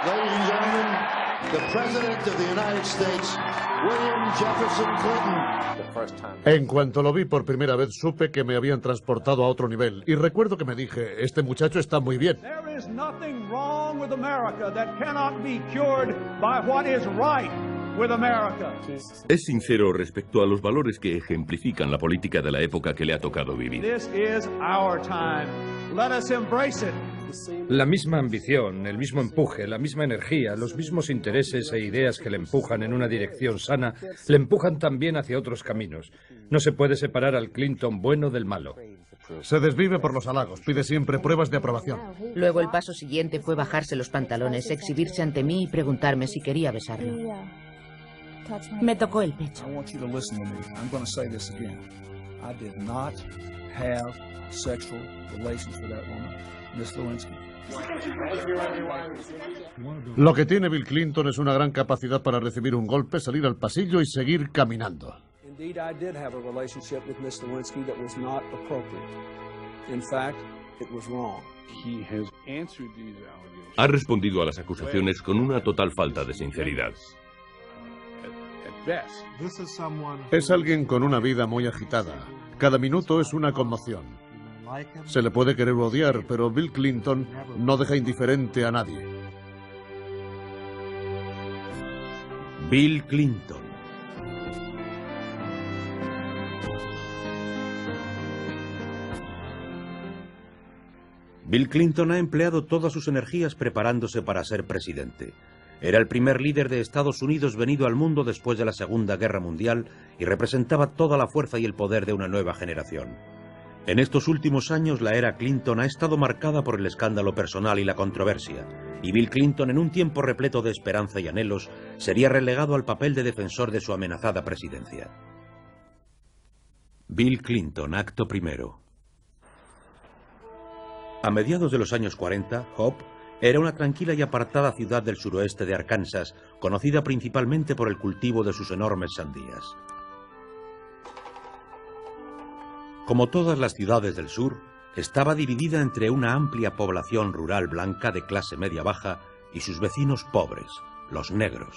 Ladies and gentlemen, the President of the United States, William Jefferson Clinton. En cuanto lo vi por primera vez, supe que me habían transportado a otro nivel. Y recuerdo que me dije, este muchacho está muy bien. There is nothing wrong with America that cannot be cured by what is right with America. Es sincero respecto a los valores que ejemplifican la política de la época que le ha tocado vivir. This is our time. Let us embrace it. La misma ambición, el mismo empuje, la misma energía, los mismos intereses e ideas que le empujan en una dirección sana, le empujan también hacia otros caminos. No se puede separar al Clinton bueno del malo. Se desvive por los halagos, pide siempre pruebas de aprobación. Luego el paso siguiente fue bajarse los pantalones, exhibirse ante mí y preguntarme si quería besarlo. Me tocó el pecho. Lo que tiene Bill Clinton es una gran capacidad para recibir un golpe, salir al pasillo y seguir caminando. Indeed, I did have a relationship with Miss Lewinsky that was not appropriate. In fact, it was wrong. Ha respondido a las acusaciones con una total falta de sinceridad. Es alguien con una vida muy agitada. Cada minuto es una conmoción. Se le puede querer o odiar, pero Bill Clinton no deja indiferente a nadie. Bill Clinton. Bill Clinton ha empleado todas sus energías preparándose para ser presidente. Era el primer líder de Estados Unidos venido al mundo después de la Segunda Guerra Mundial y representaba toda la fuerza y el poder de una nueva generación. En estos últimos años, la era Clinton ha estado marcada por el escándalo personal y la controversia, y Bill Clinton, en un tiempo repleto de esperanza y anhelos, sería relegado al papel de defensor de su amenazada presidencia. Bill Clinton, acto primero. A mediados de los años 40, Hope era una tranquila y apartada ciudad del suroeste de Arkansas, conocida principalmente por el cultivo de sus enormes sandías. Como todas las ciudades del sur, estaba dividida entre una amplia población rural blanca de clase media-baja y sus vecinos pobres, los negros.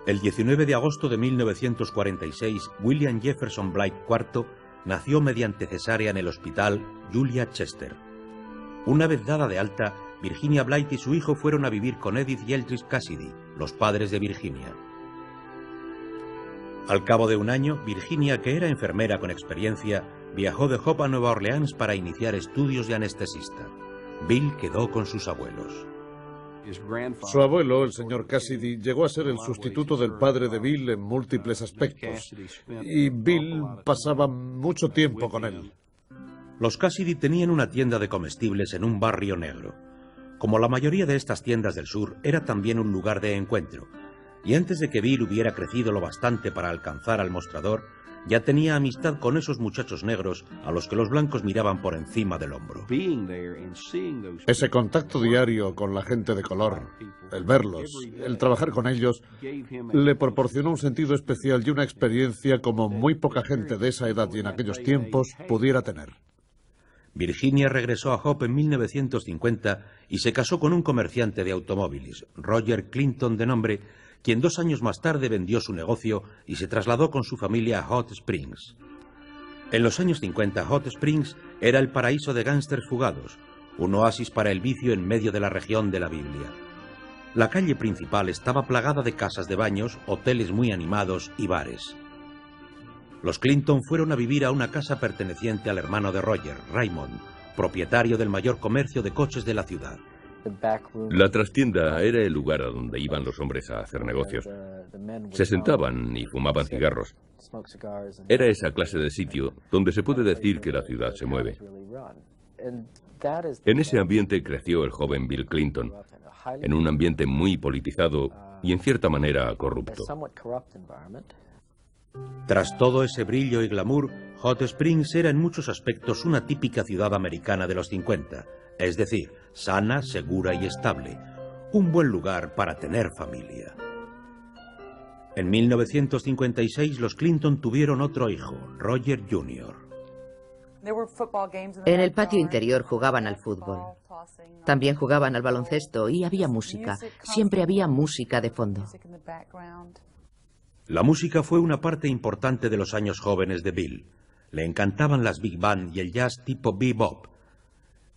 El 19 de agosto de 1946, William Jefferson Blight IV nació mediante cesárea en el hospital Julia Chester. Una vez dada de alta, Virginia Blight y su hijo fueron a vivir con Edith y Eldridge Cassidy, los padres de Virginia. Al cabo de un año, Virginia, que era enfermera con experiencia, viajó de Hope a Nueva Orleans para iniciar estudios de anestesista. Bill quedó con sus abuelos. Su abuelo, el señor Cassidy, llegó a ser el sustituto del padre de Bill en múltiples aspectos, y Bill pasaba mucho tiempo con él. Los Cassidy tenían una tienda de comestibles en un barrio negro. Como la mayoría de estas tiendas del sur, era también un lugar de encuentro. Y antes de que Bill hubiera crecido lo bastante para alcanzar al mostrador, ya tenía amistad con esos muchachos negros a los que los blancos miraban por encima del hombro. Ese contacto diario con la gente de color, el verlos, el trabajar con ellos, le proporcionó un sentido especial y una experiencia como muy poca gente de esa edad y en aquellos tiempos pudiera tener. Virginia regresó a Hope en 1950 y se casó con un comerciante de automóviles, Roger Clinton de nombre, quien 2 años más tarde vendió su negocio y se trasladó con su familia a Hot Springs. En los años 50, Hot Springs era el paraíso de gángsters fugados, un oasis para el vicio en medio de la región de la Biblia. La calle principal estaba plagada de casas de baños, hoteles muy animados y bares. Los Clinton fueron a vivir a una casa perteneciente al hermano de Roger, Raymond, propietario del mayor comercio de coches de la ciudad. La trastienda era el lugar a donde iban los hombres a hacer negocios. Se sentaban y fumaban cigarros. Era esa clase de sitio donde se puede decir que la ciudad se mueve. En ese ambiente creció el joven Bill Clinton, en un ambiente muy politizado y en cierta manera corrupto. Tras todo ese brillo y glamour, Hot Springs era en muchos aspectos una típica ciudad americana de los 50, es decir, sana, segura y estable, un buen lugar para tener familia. En 1956 los Clinton tuvieron otro hijo, Roger Jr. En el patio interior jugaban al fútbol. También jugaban al baloncesto y había música. Siempre había música de fondo. La música fue una parte importante de los años jóvenes de Bill. Le encantaban las big band y el jazz tipo bebop.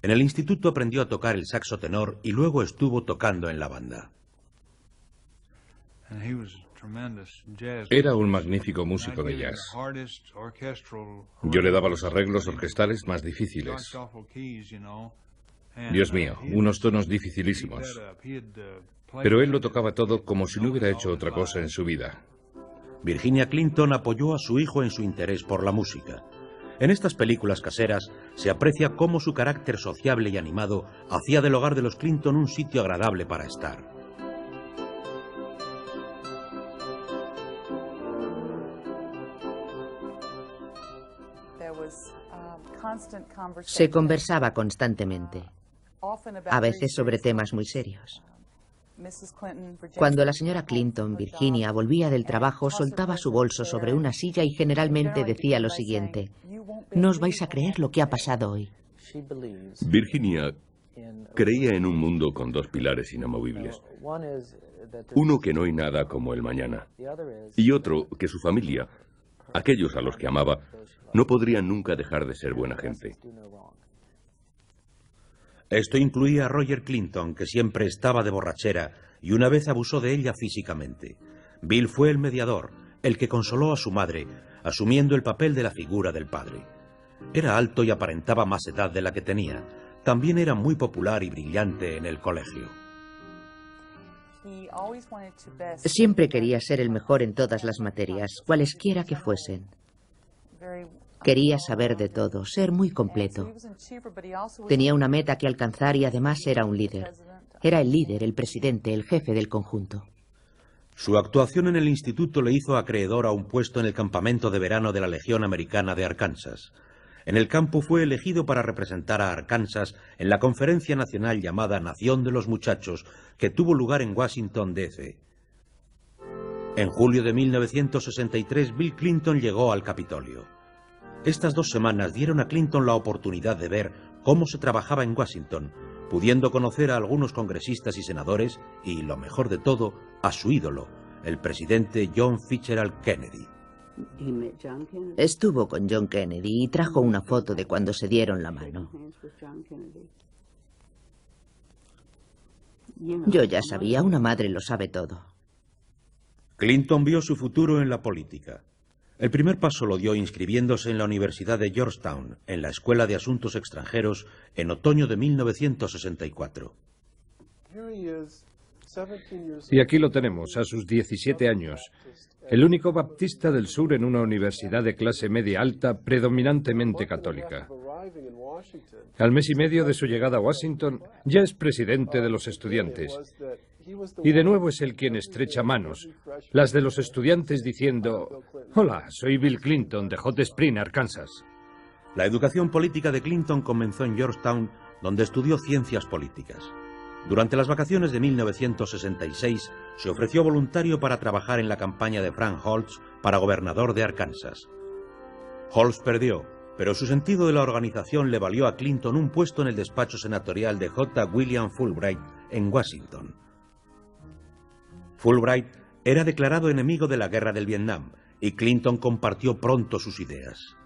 En el instituto aprendió a tocar el saxo tenor y luego estuvo tocando en la banda. Era un magnífico músico de jazz. Yo le daba los arreglos orquestales más difíciles. Dios mío, unos tonos dificilísimos. Pero él lo tocaba todo como si no hubiera hecho otra cosa en su vida. Virginia Clinton apoyó a su hijo en su interés por la música. En estas películas caseras se aprecia cómo su carácter sociable y animado hacía del hogar de los Clinton un sitio agradable para estar. Se conversaba constantemente, a veces sobre temas muy serios. Cuando la señora Clinton, Virginia, volvía del trabajo, soltaba su bolso sobre una silla y generalmente decía lo siguiente: no os vais a creer lo que ha pasado hoy. Virginia creía en un mundo con dos pilares inamovibles. Uno, que no hay nada como el mañana. Y otro, que su familia, aquellos a los que amaba, no podrían nunca dejar de ser buena gente. Esto incluía a Roger Clinton, que siempre estaba de borrachera y una vez abusó de ella físicamente. Bill fue el mediador, el que consoló a su madre, asumiendo el papel de la figura del padre. Era alto y aparentaba más edad de la que tenía. También era muy popular y brillante en el colegio. Siempre quería ser el mejor en todas las materias, cualesquiera que fuesen. Quería saber de todo, ser muy completo. Tenía una meta que alcanzar y además era un líder. Era el líder, el presidente, el jefe del conjunto. Su actuación en el instituto le hizo acreedor a un puesto en el campamento de verano de la Legión Americana de Arkansas. En el campo fue elegido para representar a Arkansas en la conferencia nacional llamada Nación de los Muchachos, que tuvo lugar en Washington, D.C. En julio de 1963, Bill Clinton llegó al Capitolio. Estas 2 semanas dieron a Clinton la oportunidad de ver cómo se trabajaba en Washington, pudiendo conocer a algunos congresistas y senadores y, lo mejor de todo, a su ídolo, el presidente John Fitzgerald Kennedy. Estuvo con John Kennedy y trajo una foto de cuando se dieron la mano. Yo ya sabía, una madre lo sabe todo. Clinton vio su futuro en la política. El primer paso lo dio inscribiéndose en la Universidad de Georgetown, en la Escuela de Asuntos Extranjeros, en otoño de 1964. Y aquí lo tenemos, a sus 17 años. El único baptista del sur en una universidad de clase media alta, predominantemente católica. Al mes y medio de su llegada a Washington, ya es presidente de los estudiantes. Y de nuevo es él quien estrecha manos, las de los estudiantes diciendo: hola, soy Bill Clinton de Hot Spring, Arkansas. La educación política de Clinton comenzó en Georgetown, donde estudió ciencias políticas. Durante las vacaciones de 1966, se ofreció voluntario para trabajar en la campaña de Frank Holtz para gobernador de Arkansas. Holtz perdió, pero su sentido de la organización le valió a Clinton un puesto en el despacho senatorial de J. William Fulbright en Washington. Fulbright era declarado enemigo de la guerra del Vietnam y Clinton compartió pronto sus ideas.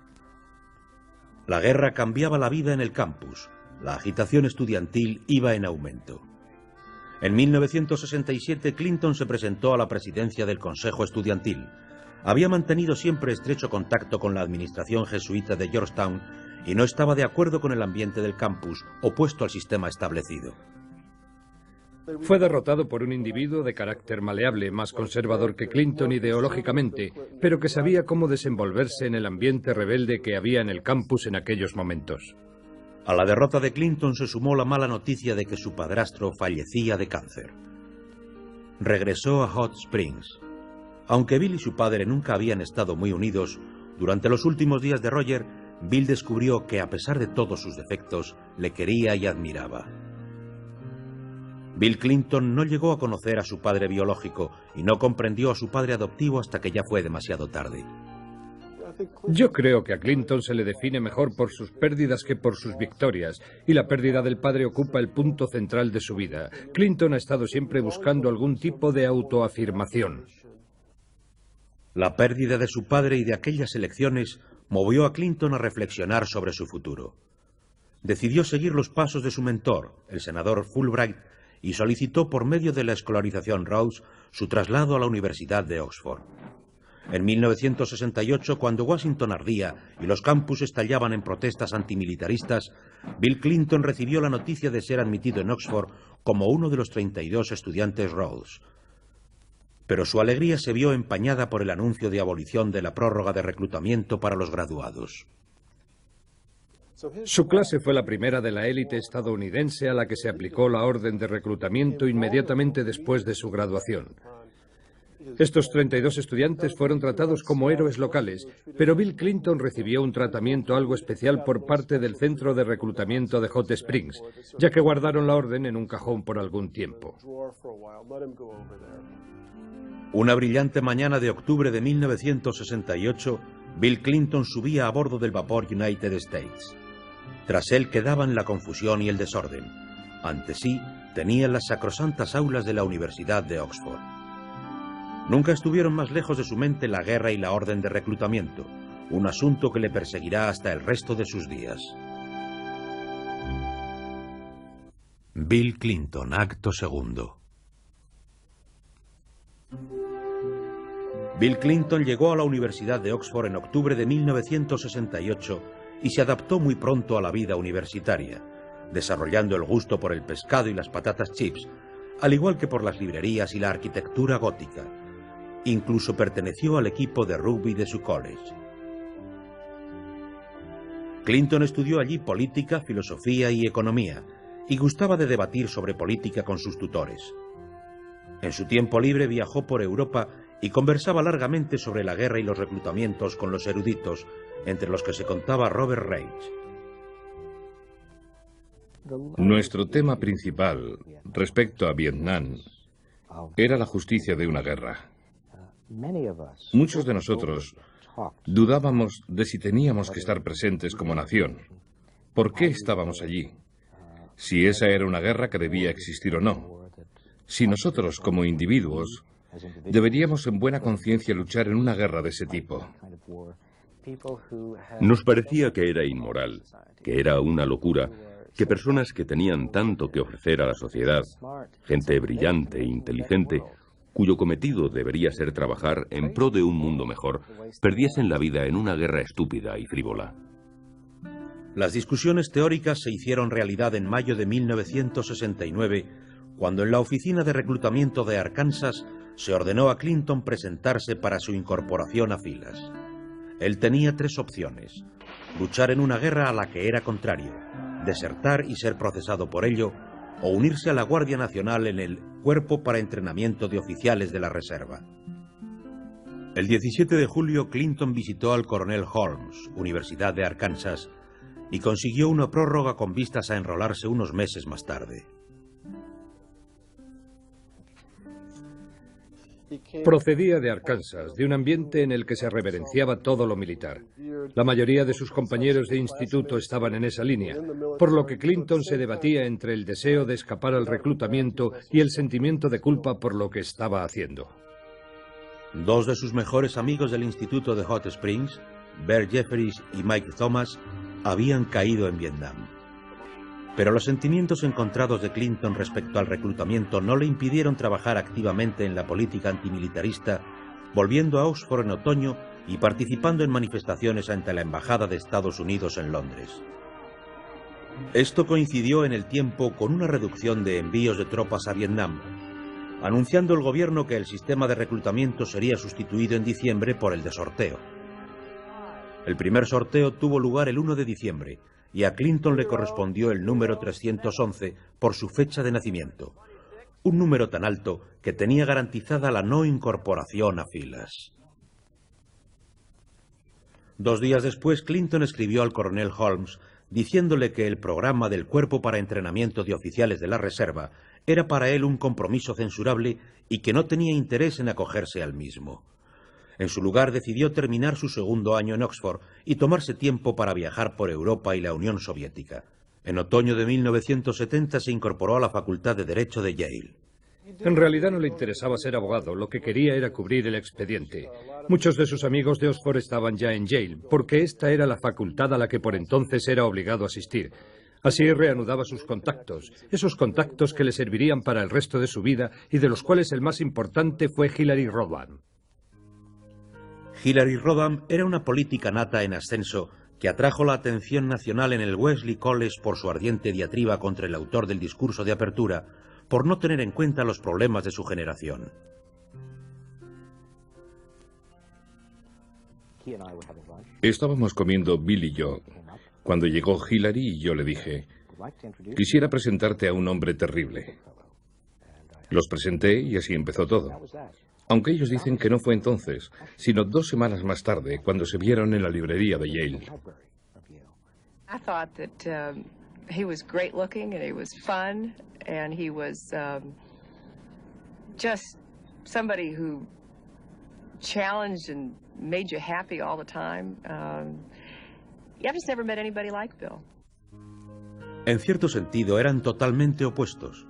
La guerra cambiaba la vida en el campus. La agitación estudiantil iba en aumento. En 1967 Clinton se presentó a la presidencia del Consejo Estudiantil. Había mantenido siempre estrecho contacto con la administración jesuita de Georgetown y no estaba de acuerdo con el ambiente del campus, opuesto al sistema establecido. Fue derrotado por un individuo de carácter maleable, más conservador que Clinton ideológicamente, pero que sabía cómo desenvolverse en el ambiente rebelde que había en el campus en aquellos momentos. A la derrota de Clinton se sumó la mala noticia de que su padrastro fallecía de cáncer. Regresó a Hot Springs. Aunque Bill y su padre nunca habían estado muy unidos, durante los últimos días de Roger, Bill descubrió que, a pesar de todos sus defectos, le quería y admiraba. Bill Clinton no llegó a conocer a su padre biológico y no comprendió a su padre adoptivo hasta que ya fue demasiado tarde. Yo creo que a Clinton se le define mejor por sus pérdidas que por sus victorias, y la pérdida del padre ocupa el punto central de su vida. Clinton ha estado siempre buscando algún tipo de autoafirmación. La pérdida de su padre y de aquellas elecciones movió a Clinton a reflexionar sobre su futuro. Decidió seguir los pasos de su mentor, el senador Fulbright, y solicitó por medio de la escolarización Rhodes su traslado a la Universidad de Oxford. En 1968, cuando Washington ardía y los campus estallaban en protestas antimilitaristas, Bill Clinton recibió la noticia de ser admitido en Oxford como uno de los 32 estudiantes Rhodes. Pero su alegría se vio empañada por el anuncio de abolición de la prórroga de reclutamiento para los graduados. Su clase fue la primera de la élite estadounidense a la que se aplicó la orden de reclutamiento inmediatamente después de su graduación. Estos 32 estudiantes fueron tratados como héroes locales, pero Bill Clinton recibió un tratamiento algo especial por parte del centro de reclutamiento de Hot Springs, ya que guardaron la orden en un cajón por algún tiempo. Una brillante mañana de octubre de 1968, Bill Clinton subía a bordo del vapor United States. Tras él quedaban la confusión y el desorden. Ante sí tenía las sacrosantas aulas de la Universidad de Oxford. Nunca estuvieron más lejos de su mente la guerra y la orden de reclutamiento, un asunto que le perseguirá hasta el resto de sus días. Bill Clinton, acto segundo. Bill Clinton llegó a la Universidad de Oxford en octubre de 1968 y se adaptó muy pronto a la vida universitaria, desarrollando el gusto por el pescado y las patatas chips, al igual que por las librerías y la arquitectura gótica. Incluso perteneció al equipo de rugby de su college. Clinton estudió allí política, filosofía y economía, y gustaba de debatir sobre política con sus tutores. En su tiempo libre viajó por Europa y conversaba largamente sobre la guerra y los reclutamientos con los eruditos, entre los que se contaba Robert Reich. Nuestro tema principal respecto a Vietnam era la justicia de una guerra. Muchos de nosotros dudábamos de si teníamos que estar presentes como nación. ¿Por qué estábamos allí? Si esa era una guerra que debía existir o no. Si nosotros, como individuos, deberíamos en buena conciencia luchar en una guerra de ese tipo. Nos parecía que era inmoral, que era una locura, que personas que tenían tanto que ofrecer a la sociedad, gente brillante e inteligente, cuyo cometido debería ser trabajar en pro de un mundo mejor, perdiesen la vida en una guerra estúpida y frívola. Las discusiones teóricas se hicieron realidad en mayo de 1969, cuando en la oficina de reclutamiento de Arkansas se ordenó a Clinton presentarse para su incorporación a filas. Él tenía tres opciones: luchar en una guerra a la que era contrario, desertar y ser procesado por ello, o unirse a la Guardia Nacional en el Cuerpo para Entrenamiento de Oficiales de la Reserva. El 17 de julio, Clinton visitó al coronel Holmes, Universidad de Arkansas, y consiguió una prórroga con vistas a enrolarse unos meses más tarde. Procedía de Arkansas, de un ambiente en el que se reverenciaba todo lo militar. La mayoría de sus compañeros de instituto estaban en esa línea, por lo que Clinton se debatía entre el deseo de escapar al reclutamiento y el sentimiento de culpa por lo que estaba haciendo. Dos de sus mejores amigos del instituto de Hot Springs, Bert Jeffries y Mike Thomas, habían caído en Vietnam. Pero los sentimientos encontrados de Clinton respecto al reclutamiento no le impidieron trabajar activamente en la política antimilitarista, volviendo a Oxford en otoño y participando en manifestaciones ante la Embajada de Estados Unidos en Londres. Esto coincidió en el tiempo con una reducción de envíos de tropas a Vietnam, anunciando el gobierno que el sistema de reclutamiento sería sustituido en diciembre por el de sorteo. El primer sorteo tuvo lugar el 1 de diciembre, y a Clinton le correspondió el número 311 por su fecha de nacimiento, un número tan alto que tenía garantizada la no incorporación a filas. 2 días después, Clinton escribió al coronel Holmes diciéndole que el programa del Cuerpo para Entrenamiento de Oficiales de la Reserva era para él un compromiso censurable y que no tenía interés en acogerse al mismo. En su lugar decidió terminar su segundo año en Oxford y tomarse tiempo para viajar por Europa y la Unión Soviética. En otoño de 1970 se incorporó a la Facultad de Derecho de Yale. En realidad no le interesaba ser abogado, lo que quería era cubrir el expediente. Muchos de sus amigos de Oxford estaban ya en Yale, porque esta era la facultad a la que por entonces era obligado a asistir. Así reanudaba sus contactos, esos contactos que le servirían para el resto de su vida y de los cuales el más importante fue Hillary Rodham. Hillary Rodham era una política nata en ascenso que atrajo la atención nacional en el Wesley College por su ardiente diatriba contra el autor del discurso de apertura, por no tener en cuenta los problemas de su generación. Estábamos comiendo Bill y yo cuando llegó Hillary y yo le dije: quisiera presentarte a un hombre terrible. Los presenté y así empezó todo. Aunque ellos dicen que no fue entonces, sino 2 semanas más tarde, cuando se vieron en la librería de Yale. I thought that he was great looking and he was fun and he was just somebody who challenged and made you happy all the time. I've just never met anybody like Bill. En cierto sentido eran totalmente opuestos,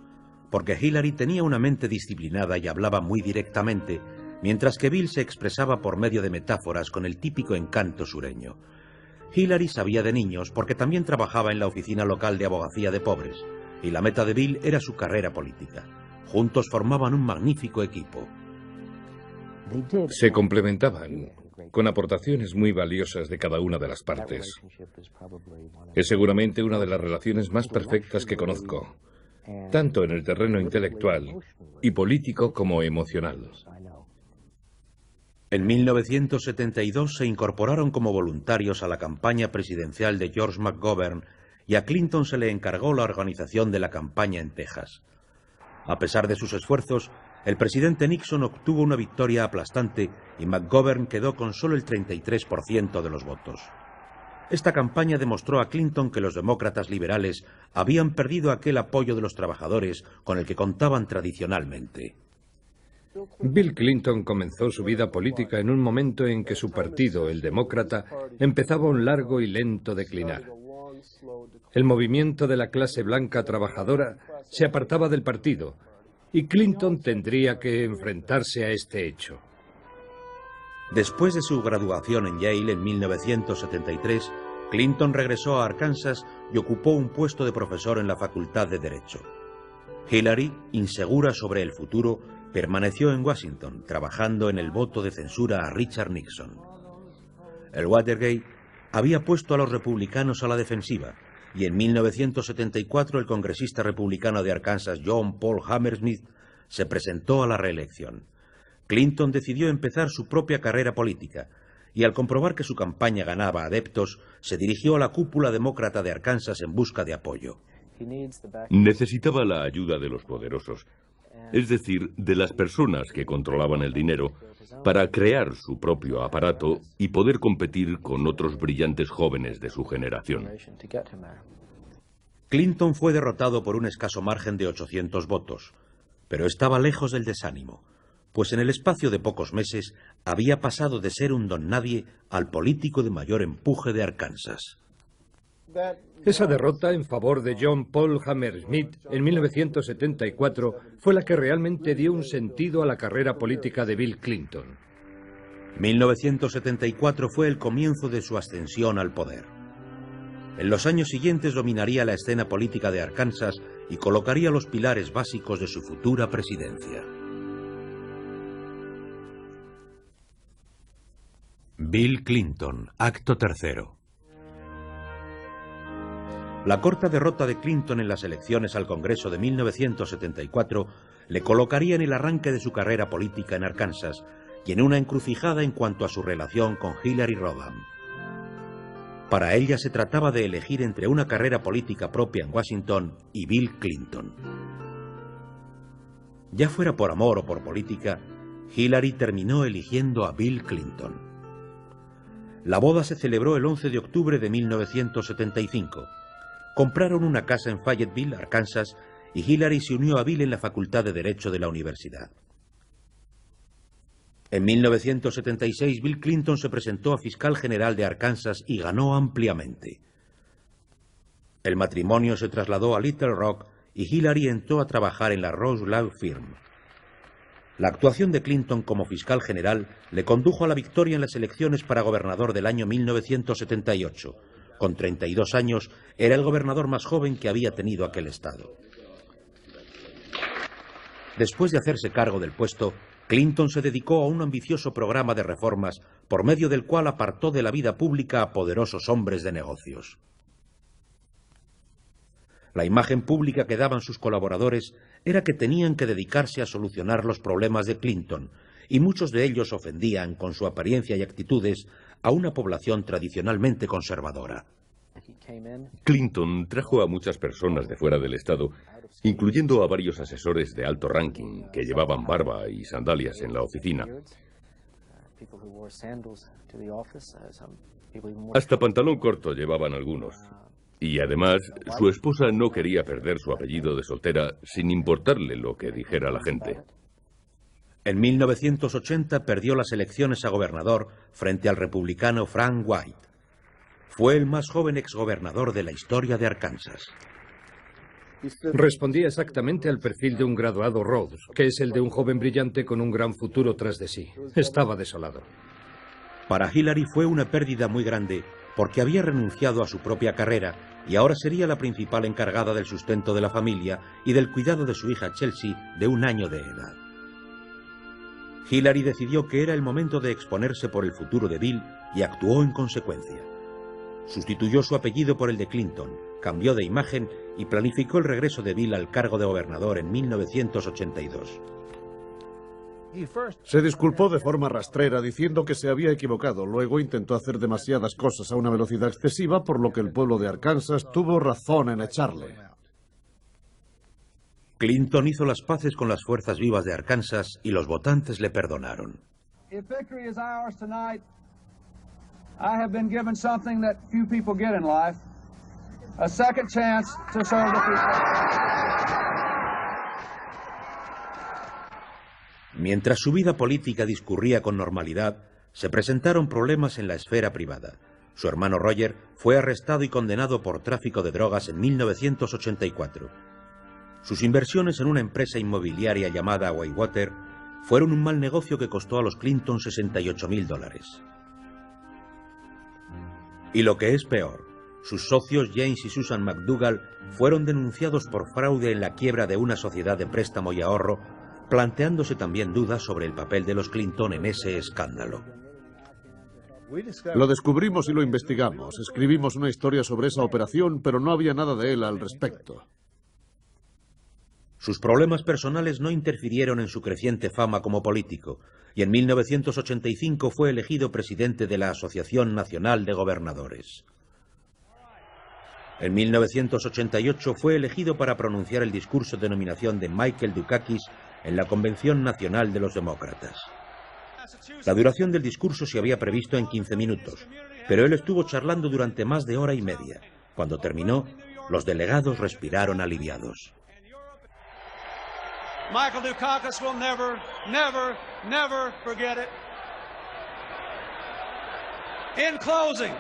porque Hillary tenía una mente disciplinada y hablaba muy directamente, mientras que Bill se expresaba por medio de metáforas con el típico encanto sureño. Hillary sabía de niños porque también trabajaba en la oficina local de abogacía de pobres, y la meta de Bill era su carrera política. Juntos formaban un magnífico equipo. Se complementaban, con aportaciones muy valiosas de cada una de las partes. Es seguramente una de las relaciones más perfectas que conozco, tanto en el terreno intelectual y político como emocional. En 1972 se incorporaron como voluntarios a la campaña presidencial de George McGovern y a Clinton se le encargó la organización de la campaña en Texas. A pesar de sus esfuerzos, el presidente Nixon obtuvo una victoria aplastante y McGovern quedó con solo el 33% de los votos. Esta campaña demostró a Clinton que los demócratas liberales habían perdido aquel apoyo de los trabajadores con el que contaban tradicionalmente. Bill Clinton comenzó su vida política en un momento en que su partido, el demócrata, empezaba un largo y lento declinar. El movimiento de la clase blanca trabajadora se apartaba del partido, y Clinton tendría que enfrentarse a este hecho. Después de su graduación en Yale en 1973, Clinton regresó a Arkansas y ocupó un puesto de profesor en la Facultad de Derecho. Hillary, insegura sobre el futuro, permaneció en Washington, trabajando en el voto de censura a Richard Nixon. El Watergate había puesto a los republicanos a la defensiva, y en 1974 el congresista republicano de Arkansas John Paul Hammersmith se presentó a la reelección. Clinton decidió empezar su propia carrera política, y al comprobar que su campaña ganaba adeptos, se dirigió a la cúpula demócrata de Arkansas en busca de apoyo. Necesitaba la ayuda de los poderosos, es decir, de las personas que controlaban el dinero, para crear su propio aparato y poder competir con otros brillantes jóvenes de su generación. Clinton fue derrotado por un escaso margen de 800 votos, pero estaba lejos del desánimo, pues en el espacio de pocos meses había pasado de ser un don nadie al político de mayor empuje de Arkansas. Esa derrota en favor de John Paul Hammersmith en 1974 fue la que realmente dio un sentido a la carrera política de Bill Clinton. 1974 fue el comienzo de su ascensión al poder. En los años siguientes dominaría la escena política de Arkansas y colocaría los pilares básicos de su futura presidencia. Bill Clinton, acto tercero. La corta derrota de Clinton en las elecciones al Congreso de 1974 le colocaría en el arranque de su carrera política en Arkansas y en una encrucijada en cuanto a su relación con Hillary Rodham. Para ella se trataba de elegir entre una carrera política propia en Washington y Bill Clinton. Ya fuera por amor o por política, Hillary terminó eligiendo a Bill Clinton. La boda se celebró el 11 de octubre de 1975. Compraron una casa en Fayetteville, Arkansas, y Hillary se unió a Bill en la Facultad de Derecho de la universidad. En 1976, Bill Clinton se presentó a fiscal general de Arkansas y ganó ampliamente. El matrimonio se trasladó a Little Rock y Hillary entró a trabajar en la Rose Law Firm. La actuación de Clinton como fiscal general le condujo a la victoria en las elecciones para gobernador del año 1978. Con 32 años, era el gobernador más joven que había tenido aquel estado. Después de hacerse cargo del puesto, Clinton se dedicó a un ambicioso programa de reformas por medio del cual apartó de la vida pública a poderosos hombres de negocios. La imagen pública que daban sus colaboradores era que tenían que dedicarse a solucionar los problemas de Clinton, y muchos de ellos ofendían, con su apariencia y actitudes, a una población tradicionalmente conservadora. Clinton trajo a muchas personas de fuera del estado, incluyendo a varios asesores de alto ranking que llevaban barba y sandalias en la oficina. Hasta pantalón corto llevaban algunos. Y además, su esposa no quería perder su apellido de soltera sin importarle lo que dijera la gente. En 1980 perdió las elecciones a gobernador frente al republicano Frank White. Fue el más joven exgobernador de la historia de Arkansas. Respondía exactamente al perfil de un graduado Rhodes, que es el de un joven brillante con un gran futuro tras de sí. Estaba desolado. Para Hillary fue una pérdida muy grande porque había renunciado a su propia carrera y ahora sería la principal encargada del sustento de la familia y del cuidado de su hija Chelsea, de 1 año de edad. Hillary decidió que era el momento de exponerse por el futuro de Bill y actuó en consecuencia. Sustituyó su apellido por el de Clinton, cambió de imagen y planificó el regreso de Bill al cargo de gobernador en 1982. Se disculpó de forma rastrera diciendo que se había equivocado. Luego intentó hacer demasiadas cosas a una velocidad excesiva, por lo que el pueblo de Arkansas tuvo razón en echarle. Clinton hizo las paces con las fuerzas vivas de Arkansas y los votantes le perdonaron. I have been given something that few people get in life, a second chance to serve the people. Mientras su vida política discurría con normalidad, se presentaron problemas en la esfera privada. Su hermano Roger fue arrestado y condenado por tráfico de drogas en 1984. Sus inversiones en una empresa inmobiliaria llamada Waywater fueron un mal negocio que costó a los Clinton $68.000. Y lo que es peor, sus socios James y Susan McDougall fueron denunciados por fraude en la quiebra de una sociedad de préstamo y ahorro, planteándose también dudas sobre el papel de los Clinton en ese escándalo. Lo descubrimos y lo investigamos. Escribimos una historia sobre esa operación, pero no había nada de él al respecto. Sus problemas personales no interfirieron en su creciente fama como político, y en 1985 fue elegido presidente de la Asociación Nacional de Gobernadores. En 1988 fue elegido para pronunciar el discurso de nominación de Michael Dukakis en la Convención Nacional de los Demócratas. La duración del discurso se había previsto en 15 minutos, pero él estuvo charlando durante más de 1 hora y media. Cuando terminó, los delegados respiraron aliviados. Michael Dukakis will never, never, never forget it. In closing.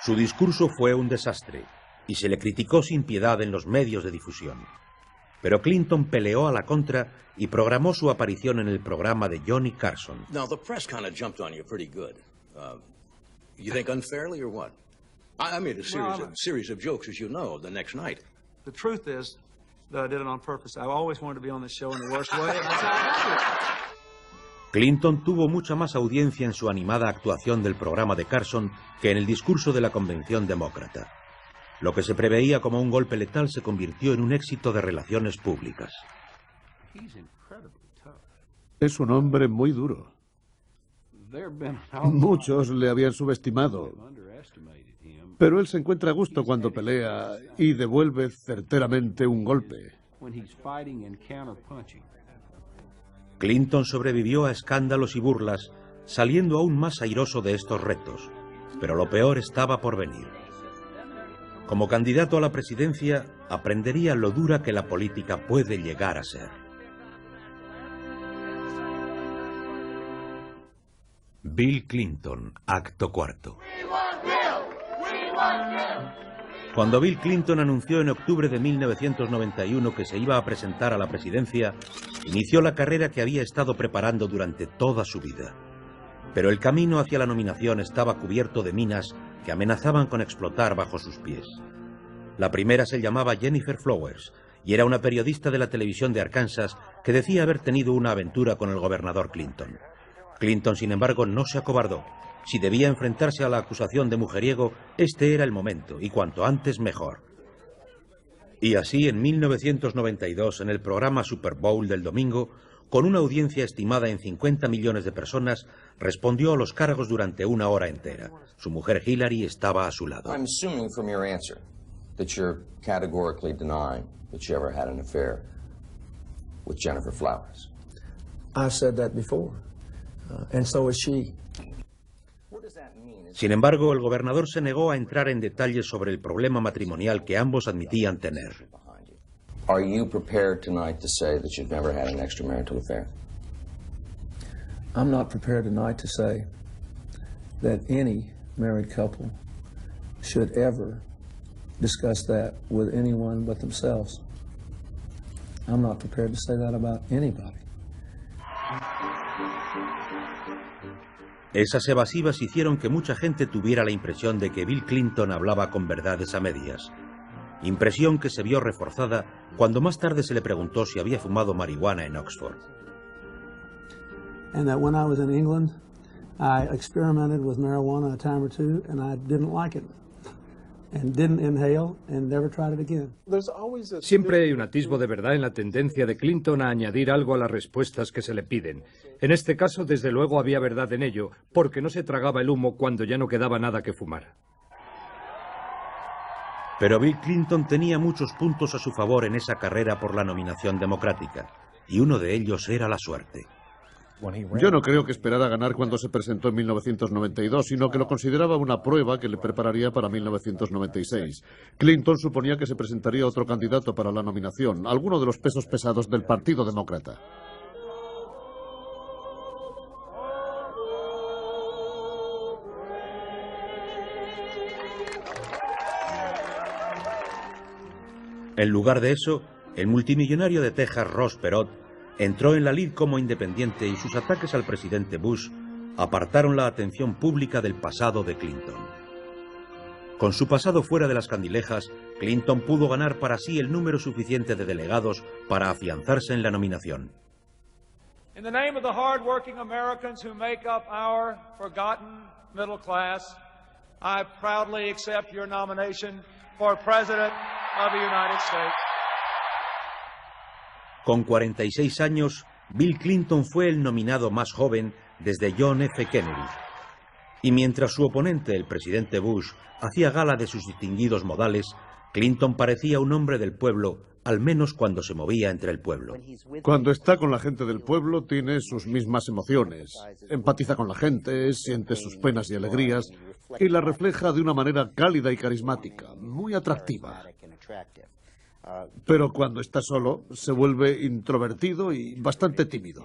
Su discurso fue un desastre y se le criticó sin piedad en los medios de difusión. Pero Clinton peleó a la contra y programó su aparición en el programa de Johnny Carson. Now the press kind of jumped on you pretty good. You think unfairly or what? I made a series of jokes, as you know, the next night. The truth is that I did it on purpose. I always wanted to be on this show in the worst way. Clinton tuvo mucha más audiencia en su animada actuación del programa de Carson que en el discurso de la convención demócrata. Lo que se preveía como un golpe letal se convirtió en un éxito de relaciones públicas. Es un hombre muy duro. Muchos le habían subestimado, pero él se encuentra a gusto cuando pelea y devuelve certeramente un golpe. Clinton sobrevivió a escándalos y burlas, saliendo aún más airoso de estos retos, pero lo peor estaba por venir. Como candidato a la presidencia, aprendería lo dura que la política puede llegar a ser. Bill Clinton, acto cuarto. Cuando Bill Clinton anunció en octubre de 1991 que se iba a presentar a la presidencia, inició la carrera que había estado preparando durante toda su vida. Pero el camino hacia la nominación estaba cubierto de minas que amenazaban con explotar bajo sus pies. La primera se llamaba Jennifer Flowers y era una periodista de la televisión de Arkansas que decía haber tenido una aventura con el gobernador Clinton. Clinton, sin embargo, no se acobardó. Si debía enfrentarse a la acusación de mujeriego, este era el momento, y cuanto antes mejor. Y así, en 1992, en el programa Super Bowl del domingo, con una audiencia estimada en 50 millones de personas, respondió a los cargos durante una hora entera. Su mujer Hillary estaba a su lado. I'm assuming from your answer that you're categorically denying that you ever had an affair with Jennifer Flowers. I've said that before, and so is she. Sin embargo, el gobernador se negó a entrar en detalles sobre el problema matrimonial que ambos admitían tener. Are you prepared tonight to say that you've never had an extramarital affair? I'm not prepared tonight to say that any married couple should ever discuss that with anyone but themselves. I'm not prepared to say that about anybody. Esas evasivas hicieron que mucha gente tuviera la impresión de que Bill Clinton hablaba con verdades a medias. Impresión que se vio reforzada cuando más tarde se le preguntó si había fumado marihuana en Oxford. And that when I was in England, I experimented with marijuana a time or two and I didn't like it. And didn't inhale and never tried it again. Siempre hay un atisbo de verdad en la tendencia de Clinton a añadir algo a las respuestas que se le piden. En este caso, desde luego, había verdad en ello, porque no se tragaba el humo cuando ya no quedaba nada que fumar. Pero Bill Clinton tenía muchos puntos a su favor en esa carrera por la nominación democrática, y uno de ellos era la suerte. Yo no creo que esperara ganar cuando se presentó en 1992, sino que lo consideraba una prueba que le prepararía para 1996. Clinton suponía que se presentaría otro candidato para la nominación, alguno de los pesos pesados del Partido Demócrata. En lugar de eso, el multimillonario de Texas, Ross Perot, entró en la lid como independiente y sus ataques al presidente Bush apartaron la atención pública del pasado de Clinton. Con su pasado fuera de las candilejas, Clinton pudo ganar para sí el número suficiente de delegados para afianzarse en la nominación. In the name of the hard-working Americans who make up our forgotten middle class, I proudly accept your nomination for President of the United States. Con 46 años, Bill Clinton fue el nominado más joven desde John F. Kennedy. Y mientras su oponente, el presidente Bush, hacía gala de sus distinguidos modales, Clinton parecía un hombre del pueblo, al menos cuando se movía entre el pueblo. Cuando está con la gente del pueblo, tiene sus mismas emociones. Empatiza con la gente, siente sus penas y alegrías, y la refleja de una manera cálida y carismática, muy atractiva. Pero cuando está solo, se vuelve introvertido y bastante tímido.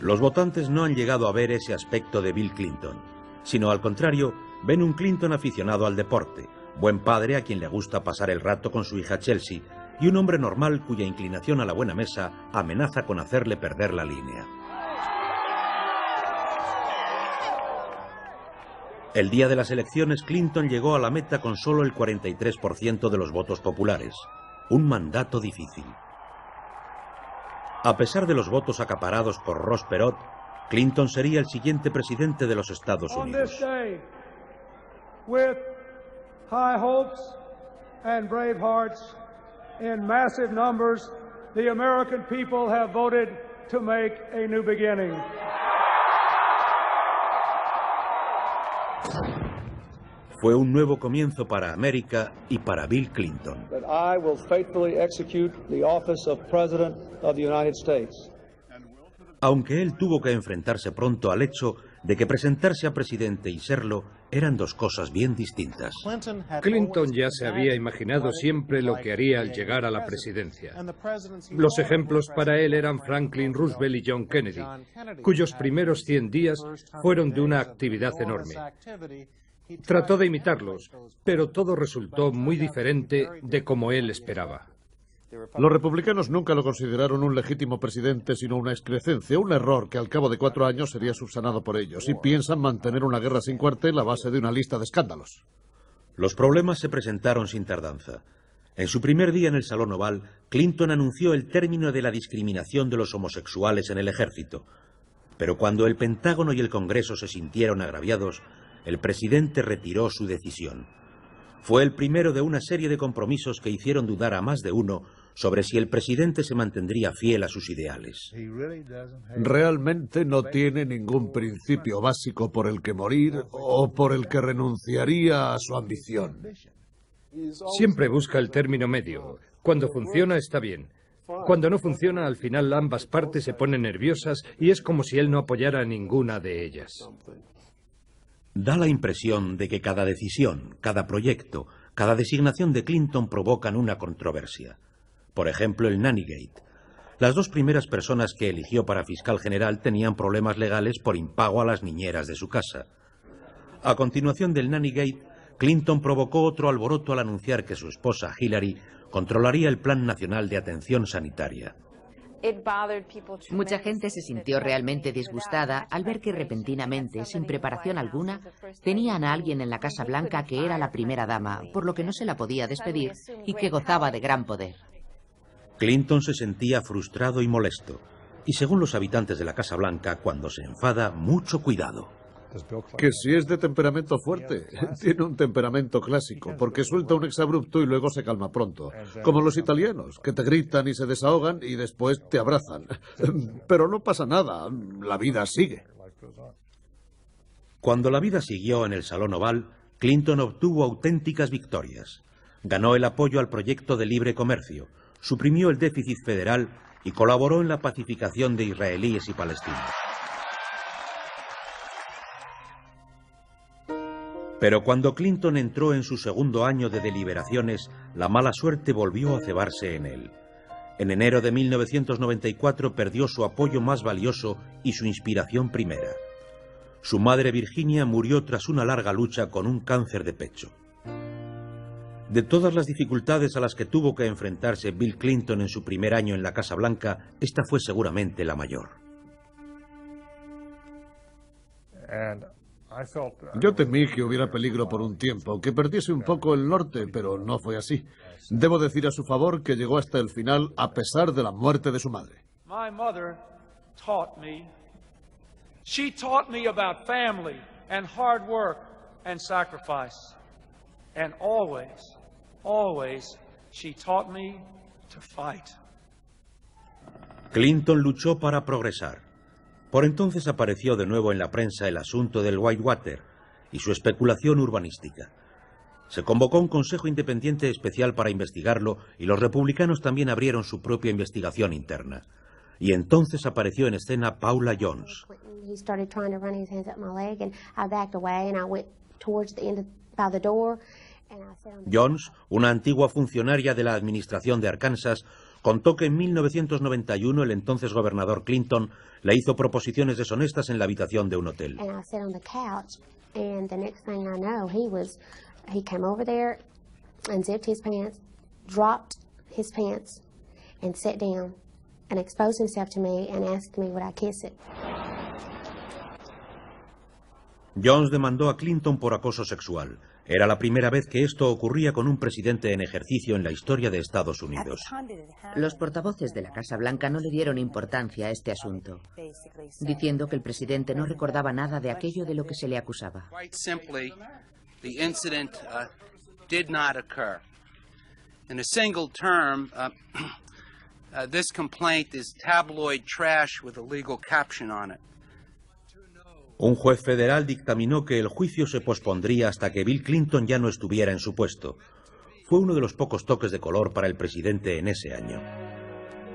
Los votantes no han llegado a ver ese aspecto de Bill Clinton, sino al contrario, ven un Clinton aficionado al deporte, buen padre a quien le gusta pasar el rato con su hija Chelsea, y un hombre normal cuya inclinación a la buena mesa amenaza con hacerle perder la línea. El día de las elecciones, Clinton llegó a la meta con solo el 43% de los votos populares. Un mandato difícil. A pesar de los votos acaparados por Ross Perot, Clinton sería el siguiente presidente de los Estados Unidos. On this day, with high hopes and brave hearts, in massive numbers, the American people have voted to make a new beginning. Fue un nuevo comienzo para América y para Bill Clinton. That I will faithfully execute the office of President of the United States. Aunque él tuvo que enfrentarse pronto al hecho de que presentarse a presidente y serlo eran dos cosas bien distintas. Clinton ya se había imaginado siempre lo que haría al llegar a la presidencia. Los ejemplos para él eran Franklin Roosevelt y John Kennedy, cuyos primeros 100 días fueron de una actividad enorme. Trató de imitarlos, pero todo resultó muy diferente de como él esperaba. Los republicanos nunca lo consideraron un legítimo presidente, sino una excrecencia, un error que al cabo de 4 años sería subsanado por ellos, y piensan mantener una guerra sin cuartel a base de una lista de escándalos. Los problemas se presentaron sin tardanza. En su primer día en el Salón Oval, Clinton anunció el término de la discriminación de los homosexuales en el ejército. Pero cuando el Pentágono y el Congreso se sintieron agraviados, el presidente retiró su decisión. Fue el primero de una serie de compromisos que hicieron dudar a más de uno sobre si el presidente se mantendría fiel a sus ideales. Realmente no tiene ningún principio básico por el que morir o por el que renunciaría a su ambición. Siempre busca el término medio. Cuando funciona está bien. Cuando no funciona, al final ambas partes se ponen nerviosas y es como si él no apoyara a ninguna de ellas. Da la impresión de que cada decisión, cada proyecto, cada designación de Clinton provocan una controversia. Por ejemplo, el Nannygate. Las dos primeras personas que eligió para fiscal general tenían problemas legales por impago a las niñeras de su casa. A continuación del Nannygate, Clinton provocó otro alboroto al anunciar que su esposa Hillary controlaría el Plan Nacional de Atención Sanitaria. Mucha gente se sintió realmente disgustada al ver que repentinamente, sin preparación alguna, tenían a alguien en la Casa Blanca que era la primera dama, por lo que no se la podía despedir y que gozaba de gran poder. Clinton se sentía frustrado y molesto. Y según los habitantes de la Casa Blanca, cuando se enfada, mucho cuidado. Que si es de temperamento fuerte, tiene un temperamento clásico, porque suelta un exabrupto y luego se calma pronto. Como los italianos, que te gritan y se desahogan y después te abrazan. Pero no pasa nada, la vida sigue. Cuando la vida siguió en el Salón Oval, Clinton obtuvo auténticas victorias. Ganó el apoyo al proyecto de libre comercio, suprimió el déficit federal y colaboró en la pacificación de israelíes y palestinos. Pero cuando Clinton entró en su segundo año de deliberaciones, la mala suerte volvió a cebarse en él. En enero de 1994 perdió su apoyo más valioso y su inspiración primera. Su madre Virginia murió tras una larga lucha con un cáncer de pecho. De todas las dificultades a las que tuvo que enfrentarse Bill Clinton en su primer año en la Casa Blanca, esta fue seguramente la mayor. Yo temí que hubiera peligro por un tiempo, que perdiese un poco el norte, pero no fue así. Debo decir a su favor que llegó hasta el final a pesar de la muerte de su madre. My mother taught me. She taught me about family and hard work and sacrifice. And always, always, she taught me to fight. Clinton luchó para progresar. Por entonces apareció de nuevo en la prensa el asunto del Whitewater y su especulación urbanística. Se convocó un consejo independiente especial para investigarlo y los republicanos también abrieron su propia investigación interna. Y entonces apareció en escena Paula Jones. Jones, una antigua funcionaria de la administración de Arkansas, contó que en 1991 el entonces gobernador Clinton le hizo proposiciones deshonestas en la habitación de un hotel. Jones demandó a Clinton por acoso sexual. Era la primera vez que esto ocurría con un presidente en ejercicio en la historia de Estados Unidos. Los portavoces de la Casa Blanca no le dieron importancia a este asunto, diciendo que el presidente no recordaba nada de aquello de lo que se le acusaba. This complaint is tabloid trash with a legal caption on it. Un juez federal dictaminó que el juicio se pospondría hasta que Bill Clinton ya no estuviera en su puesto. Fue uno de los pocos toques de color para el presidente en ese año.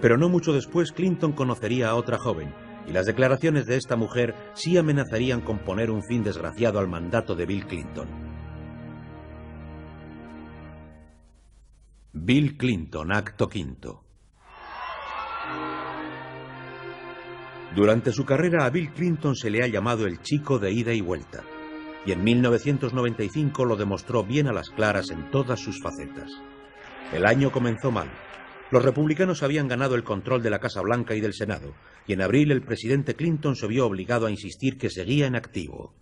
Pero no mucho después Clinton conocería a otra joven, y las declaraciones de esta mujer sí amenazarían con poner un fin desgraciado al mandato de Bill Clinton. Bill Clinton, acto quinto. Durante su carrera a Bill Clinton se le ha llamado el chico de ida y vuelta, y en 1995 lo demostró bien a las claras en todas sus facetas. El año comenzó mal. Los republicanos habían ganado el control de la Casa Blanca y del Senado, y en abril el presidente Clinton se vio obligado a insistir que seguía en activo.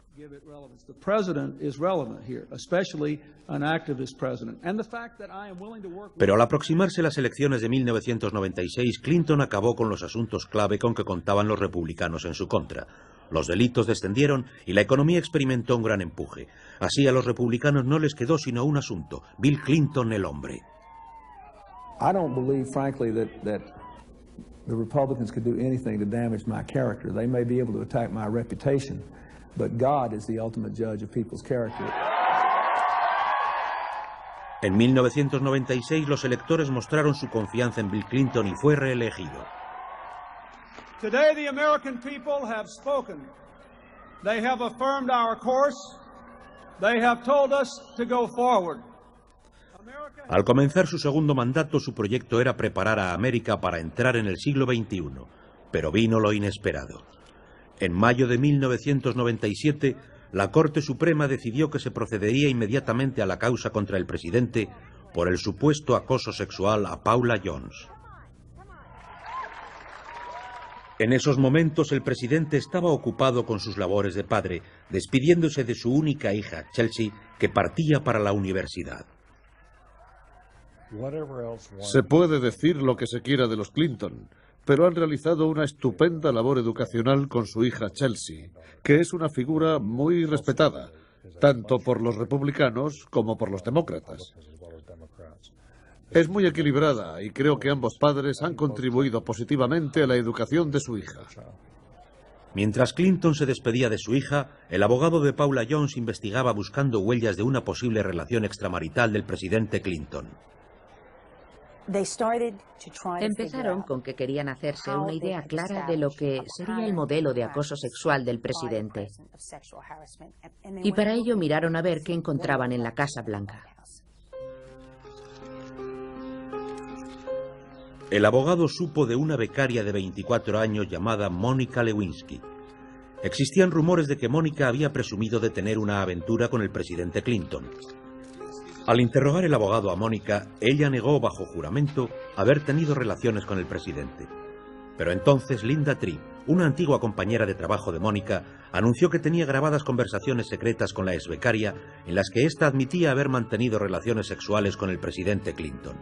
Pero al aproximarse las elecciones de 1996, Clinton acabó con los asuntos clave con que contaban los republicanos en su contra. Los delitos descendieron y la economía experimentó un gran empuje. Así a los republicanos no les quedó sino un asunto: Bill Clinton el hombre. I don't believe, frankly, that the Republicans could do anything to damage my character. They may be able to attack my reputation, but God is the ultimate judge of people's character. En 1996 los electores mostraron su confianza en Bill Clinton y fue reelegido. Today the American people have spoken. They have affirmed our course. They have told us to go forward. Al comenzar su segundo mandato, su proyecto era preparar a América para entrar en el siglo XXI, pero vino lo inesperado. En mayo de 1997, la Corte Suprema decidió que se procedería inmediatamente a la causa contra el presidente por el supuesto acoso sexual a Paula Jones. En esos momentos el presidente estaba ocupado con sus labores de padre, despidiéndose de su única hija, Chelsea, que partía para la universidad. Se puede decir lo que se quiera de los Clinton, pero han realizado una estupenda labor educacional con su hija Chelsea, que es una figura muy respetada, tanto por los republicanos como por los demócratas. Es muy equilibrada y creo que ambos padres han contribuido positivamente a la educación de su hija. Mientras Clinton se despedía de su hija, el abogado de Paula Jones investigaba buscando huellas de una posible relación extramarital del presidente Clinton. Empezaron con que querían hacerse una idea clara de lo que sería el modelo de acoso sexual del presidente. Y para ello miraron a ver qué encontraban en la Casa Blanca. El abogado supo de una becaria de 24 años llamada Monica Lewinsky. Existían rumores de que Mónica había presumido de tener una aventura con el presidente Clinton. Al interrogar el abogado a Mónica, ella negó bajo juramento haber tenido relaciones con el presidente. Pero entonces Linda Tripp, una antigua compañera de trabajo de Mónica, anunció que tenía grabadas conversaciones secretas con la exbecaria en las que ésta admitía haber mantenido relaciones sexuales con el presidente Clinton.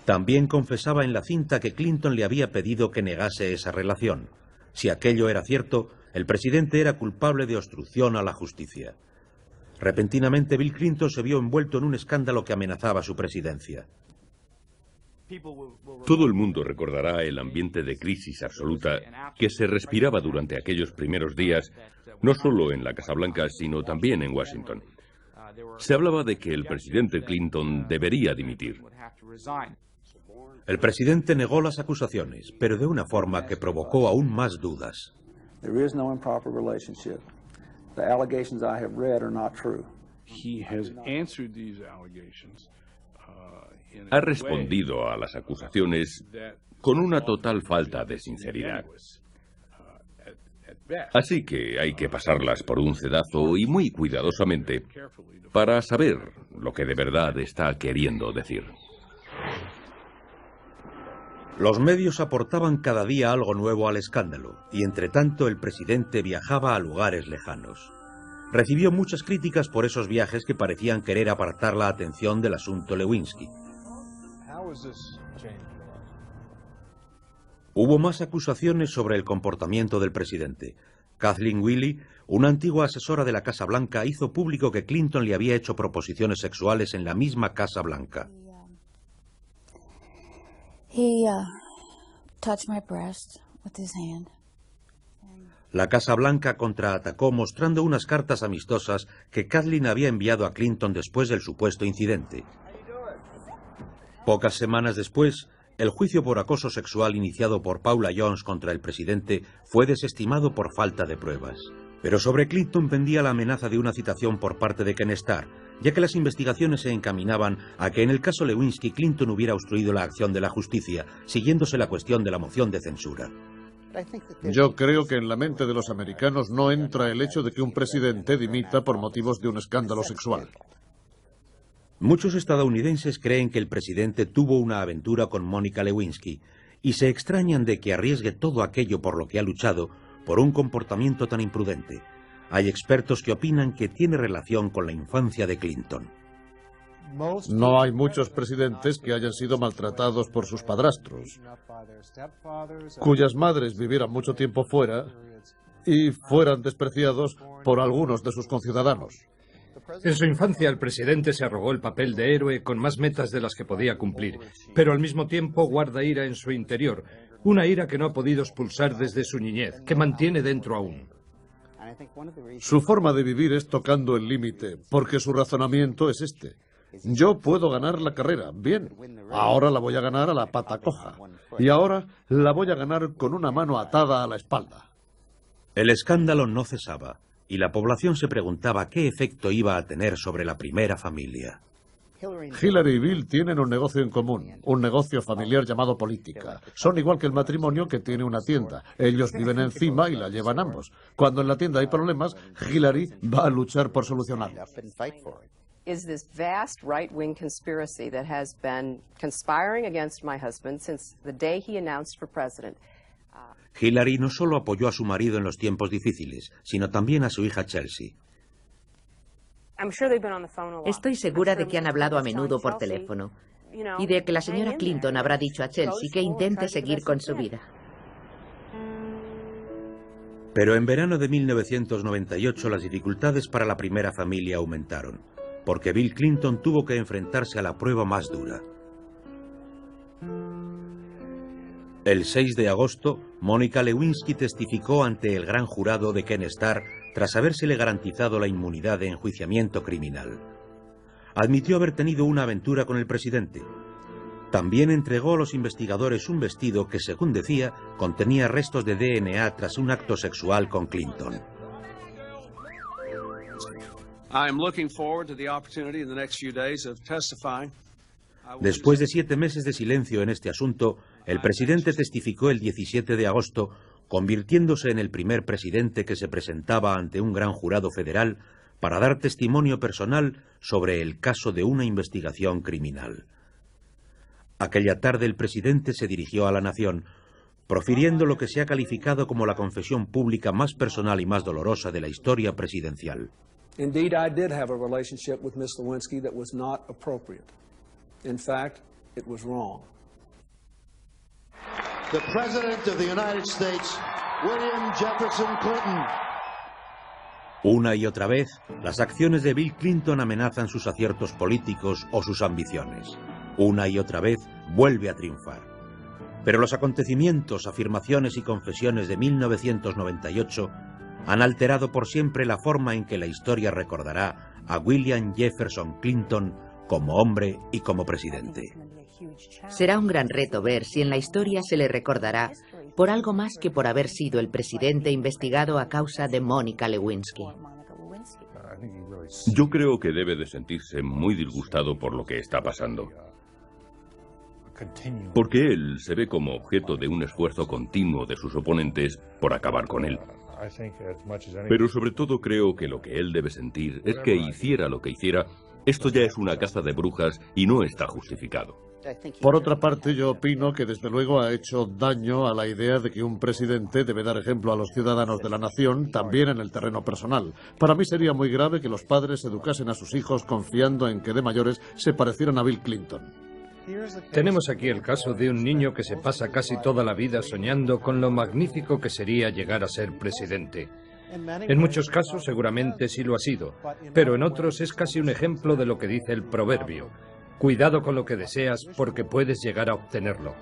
También confesaba en la cinta que Clinton le había pedido que negase esa relación. Si aquello era cierto, el presidente era culpable de obstrucción a la justicia. Repentinamente, Bill Clinton se vio envuelto en un escándalo que amenazaba su presidencia. Todo el mundo recordará el ambiente de crisis absoluta que se respiraba durante aquellos primeros días, no solo en la Casa Blanca, sino también en Washington. Se hablaba de que el presidente Clinton debería dimitir. El presidente negó las acusaciones, pero de una forma que provocó aún más dudas. There is no improper relationship. The allegations I have read are not true. He has answered these allegations Ha respondido a las acusaciones con una total falta de sinceridad. Así que hay que pasarlas por un cedazo y muy cuidadosamente para saber lo que de verdad está queriendo decir. Los medios aportaban cada día algo nuevo al escándalo, y entre tanto el presidente viajaba a lugares lejanos. Recibió muchas críticas por esos viajes que parecían querer apartar la atención del asunto Lewinsky. Hubo más acusaciones sobre el comportamiento del presidente. Kathleen Willey, una antigua asesora de la Casa Blanca, hizo público que Clinton le había hecho proposiciones sexuales en la misma Casa Blanca. La Casa Blanca contraatacó mostrando unas cartas amistosas que Kathleen había enviado a Clinton después del supuesto incidente. Pocas semanas después, el juicio por acoso sexual iniciado por Paula Jones contra el presidente fue desestimado por falta de pruebas. Pero sobre Clinton pendía la amenaza de una citación por parte de Ken Starr, ya que las investigaciones se encaminaban a que en el caso Lewinsky Clinton hubiera obstruido la acción de la justicia, siguiéndose la cuestión de la moción de censura. Yo creo que en la mente de los americanos no entra el hecho de que un presidente dimita por motivos de un escándalo sexual. Muchos estadounidenses creen que el presidente tuvo una aventura con Mónica Lewinsky y se extrañan de que arriesgue todo aquello por lo que ha luchado por un comportamiento tan imprudente. Hay expertos que opinan que tiene relación con la infancia de Clinton. No hay muchos presidentes que hayan sido maltratados por sus padrastros, cuyas madres vivieran mucho tiempo fuera y fueran despreciados por algunos de sus conciudadanos. En su infancia, el presidente se arrogó el papel de héroe con más metas de las que podía cumplir, pero al mismo tiempo guarda ira en su interior, una ira que no ha podido expulsar desde su niñez, que mantiene dentro aún. Su forma de vivir es tocando el límite, porque su razonamiento es este. Yo puedo ganar la carrera, bien, ahora la voy a ganar a la pata coja, y ahora la voy a ganar con una mano atada a la espalda. El escándalo no cesaba, y la población se preguntaba qué efecto iba a tener sobre la primera familia. Hillary y Bill tienen un negocio en común, un negocio familiar llamado política. Son igual que el matrimonio que tiene una tienda. Ellos viven encima y la llevan ambos. Cuando en la tienda hay problemas, Hillary va a luchar por solucionarlos. Is this vast right-wing conspiracy that has been conspiring against my husband since the day he announced for president. Hillary no solo apoyó a su marido en los tiempos difíciles, sino también a su hija Chelsea. Estoy segura de que han hablado a menudo por teléfono y de que la señora Clinton habrá dicho a Chelsea que intente seguir con su vida. Pero en verano de 1998 las dificultades para la primera familia aumentaron, porque Bill Clinton tuvo que enfrentarse a la prueba más dura. El 6 de agosto, Mónica Lewinsky testificó ante el gran jurado de Ken Starr tras habérsele garantizado la inmunidad de enjuiciamiento criminal. Admitió haber tenido una aventura con el presidente. También entregó a los investigadores un vestido que, según decía, contenía restos de DNA tras un acto sexual con Clinton. Después de 7 meses de silencio en este asunto, el presidente testificó el 17 de agosto, convirtiéndose en el primer presidente que se presentaba ante un gran jurado federal para dar testimonio personal sobre el caso de una investigación criminal. Aquella tarde el presidente se dirigió a la nación, profiriendo lo que se ha calificado como la confesión pública más personal y más dolorosa de la historia presidencial. Indeed, I did have a relationship with Miss Lewinsky that was not appropriate. In fact, it was wrong. The President of the United States, William Jefferson Clinton. Una y otra vez, las acciones de Bill Clinton amenazan sus aciertos políticos o sus ambiciones. Una y otra vez, vuelve a triunfar. Pero los acontecimientos, afirmaciones y confesiones de 1998 han alterado por siempre la forma en que la historia recordará a William Jefferson Clinton como hombre y como presidente. Será un gran reto ver si en la historia se le recordará por algo más que por haber sido el presidente investigado a causa de Mónica Lewinsky. Yo creo que debe de sentirse muy disgustado por lo que está pasando. Porque él se ve como objeto de un esfuerzo continuo de sus oponentes por acabar con él. Pero sobre todo creo que lo que él debe sentir es que hiciera lo que hiciera, esto ya es una caza de brujas y no está justificado. Por otra parte, yo opino que desde luego ha hecho daño a la idea de que un presidente debe dar ejemplo a los ciudadanos de la nación, también en el terreno personal. Para mí sería muy grave que los padres educasen a sus hijos confiando en que de mayores se parecieran a Bill Clinton. Tenemos aquí el caso de un niño que se pasa casi toda la vida soñando con lo magnífico que sería llegar a ser presidente. En muchos casos seguramente sí lo ha sido, pero en otros es casi un ejemplo de lo que dice el proverbio. Cuidado con lo que deseas porque puedes llegar a obtenerlo.